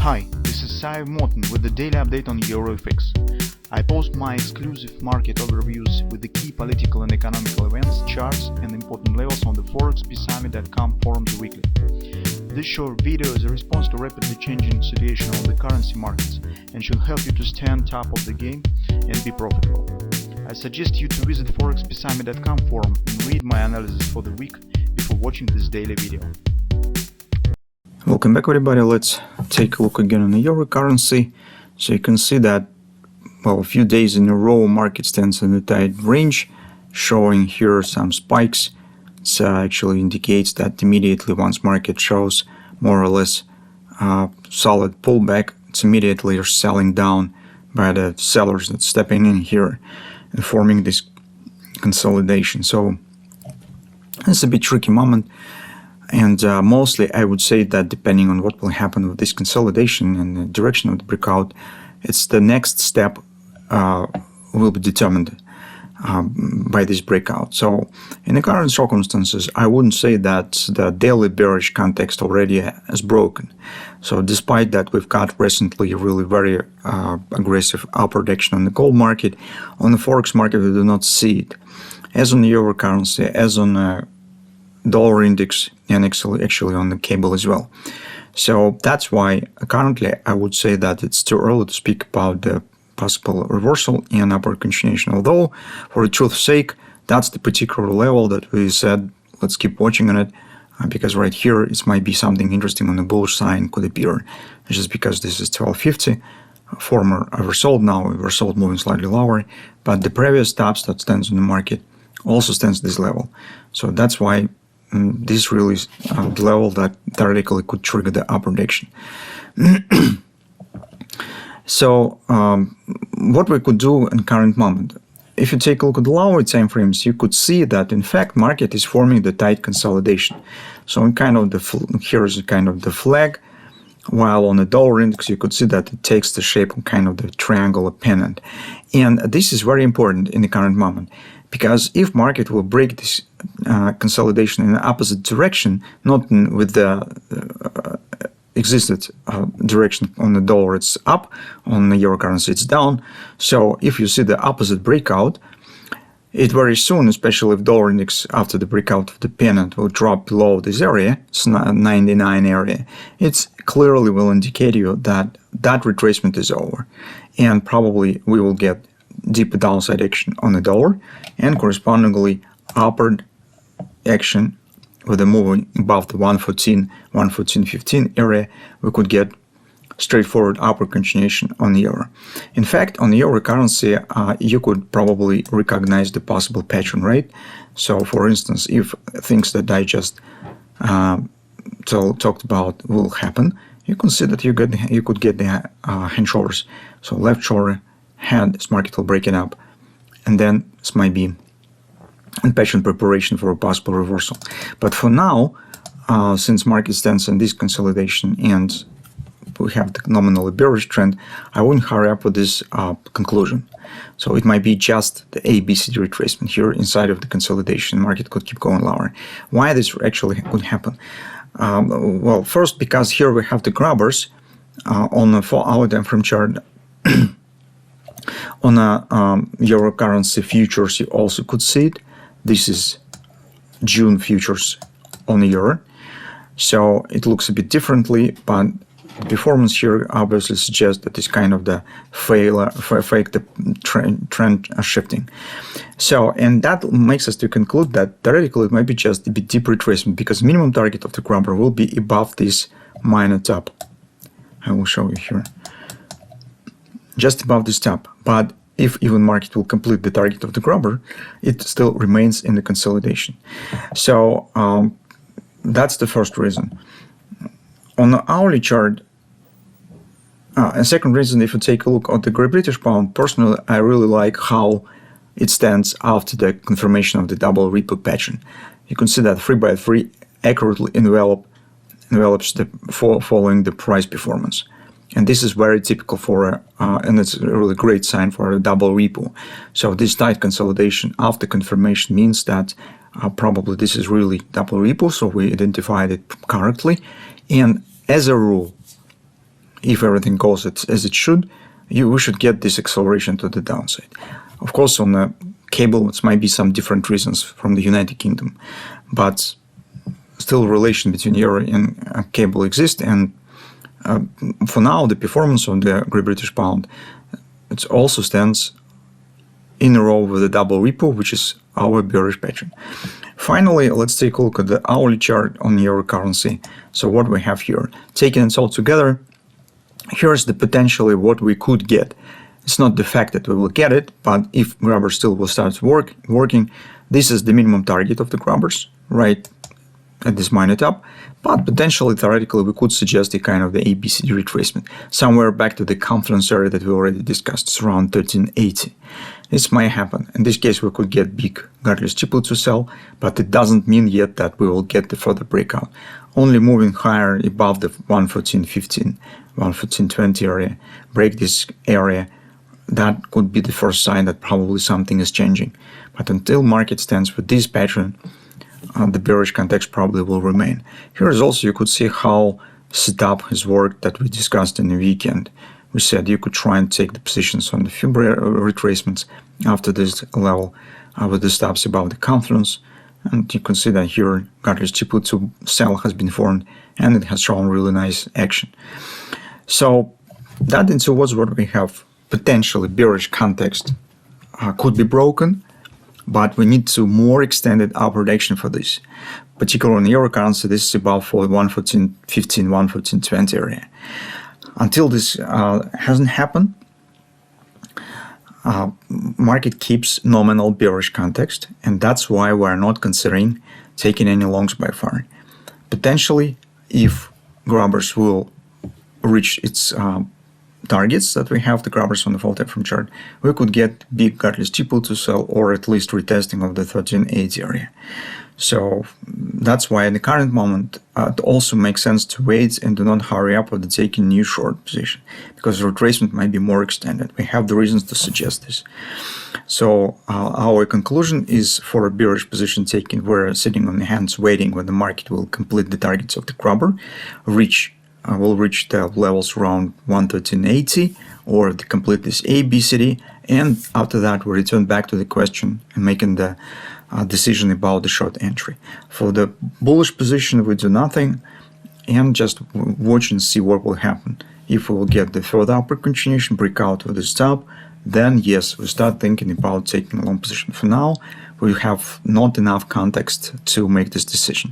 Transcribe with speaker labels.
Speaker 1: Hi, this is Sive Morten with the daily update on EuroFX. I post my exclusive market overviews with the key political and economical events, charts and important levels on the ForexPeaceArmy.com forums weekly. This short video is a response to rapidly changing situation on the currency markets and should help you to stay on top of the game and be profitable. I suggest you to visit ForexPeaceArmy.com forum and read my analysis for the week before watching this daily video.
Speaker 2: Welcome back, everybody. Let's take a look again on the euro currency. So you can see that, well, a few days in a row market stands in a tight range, showing here some spikes. It actually indicates that immediately once market shows more or less solid pullback, it's immediately selling down by the sellers that's stepping in here and forming this consolidation. So it's a bit tricky moment. And mostly I would say that depending on what will happen with this consolidation and the direction of the breakout, it's the next step will be determined by this breakout. So in the current circumstances, I wouldn't say that the daily bearish context already has broken. So despite that, we've got recently a really very aggressive upward action on the gold market. On the Forex market, we do not see it. As on the euro currency, as on dollar index, and actually on the cable as well. So that's why currently I would say that it's too early to speak about the possible reversal and upward continuation. Although, for the truth's sake, that's the particular level that we said let's keep watching on it, because right here it might be something interesting on the bullish sign could appear, just because this is 1250, former oversold, now oversold moving slightly lower, but the previous tops that stands in the market also stands this level. So that's why this really is the level that theoretically could trigger the upward action. So what we could do in current moment, if you take a look at the lower time frames, you could see that in fact market is forming the tight consolidation. So in kind of here is kind of the flag, while on the dollar index you could see that it takes the shape of kind of the triangular pennant. And this is very important in the current moment, because if market will break this consolidation in the opposite direction, not with the existed direction on the dollar, it's up, on the euro currency it's down. So if you see the opposite breakout, it very soon, especially if dollar index after the breakout of the pennant will drop below this area, it's 99 area, it clearly will indicate you that that retracement is over, and probably we will get deep downside action on the dollar and correspondingly upward action with the moving above the 114.15 area. We could get straightforward upward continuation on the euro. In fact, on the euro currency, you could probably recognize the possible pattern, right? So for instance, if things that I just talked about will happen, you can see that you could get the hand shoulders. So left shoulder, hand, this market will break it up, and then this might be in patient preparation for a possible reversal. But for now, since market stands in this consolidation and we have the nominally bearish trend, I wouldn't hurry up with this conclusion. So it might be just the ABCD retracement here inside of the consolidation. Market could keep going lower. Why this actually could happen? Well, first, because here we have the grabbers on a 4-hour time frame chart. On a euro currency futures, you also could see it. This is June futures on the euro. So it looks a bit differently, but the performance here obviously suggests that it's kind of the fake the trend shifting. So, and that makes us to conclude that theoretically it might be just a bit deep retracement, because minimum target of the grabber will be above this minor top. I will show you here. Just above this top. But if even market will complete the target of the grabber, it still remains in the consolidation. So that's the first reason. On the hourly chart, a second reason, if you take a look at the Great British Pound, personally, I really like how it stands after the confirmation of the double repo pattern. You can see that 3x3 accurately envelops the following the price performance. And this is very typical for, and it's a really great sign for a double repo. So this tight consolidation after confirmation means that probably this is really double repo, so we identified it correctly. And as a rule, if everything goes as it should, we should get this acceleration to the downside. Of course, on the cable, it might be some different reasons from the United Kingdom, but still relation between euro and cable exists. And for now, the performance of the Great British Pound, it also stands in a row with the double repo, which is our bearish pattern. Finally, let's take a look at the hourly chart on euro currency. So what we have here, taking it all together, here's the potentially what we could get. It's not the fact that we will get it, but if grabber still will start working, this is the minimum target of the grabbers, right at this minor top. But potentially, theoretically, we could suggest a kind of the ABCD retracement, somewhere back to the confidence area that we already discussed. It's around 1380. This might happen. In this case, we could get big Gartley triple to sell, but it doesn't mean yet that we will get the further breakout. Only moving higher above the 114.15, 114.20 area, break this area, that could be the first sign that probably something is changing. But until market stands with this pattern, the bearish context probably will remain. Here is also, you could see how setup has worked that we discussed in the weekend. We said you could try and take the positions on the few retracements after this level with the stops above the confluence. And you can see that here, Gartley's triple to sell has been formed and it has shown really nice action. So that in two words, what we have potentially bearish context could be broken, but we need to more extended upward action for this. Particularly on euro currency, this is above for 114.15, 114.20 area. Until this hasn't happened, market keeps nominal bearish context, and that's why we're not considering taking any longs by far. Potentially, if grabbers will reach its targets that we have, the grabbers on the fall time frame chart, we could get big Gartley's triple to sell, or at least retesting of the 1380 area. So that's why in the current moment, it also makes sense to wait and do not hurry up with taking new short position, because the retracement might be more extended. We have the reasons to suggest this. So our conclusion is for a bearish position taking, we're sitting on the hands waiting when the market will complete the targets of the grabber, will reach the levels around 113.80 or to complete this ABCD, and after that we return back to the question and making the decision about the short entry. For the bullish position, we do nothing and just watch and see what will happen. If we will get the further upward continuation, breakout with the stop, then yes, we start thinking about taking a long position. For now, we have not enough context to make this decision.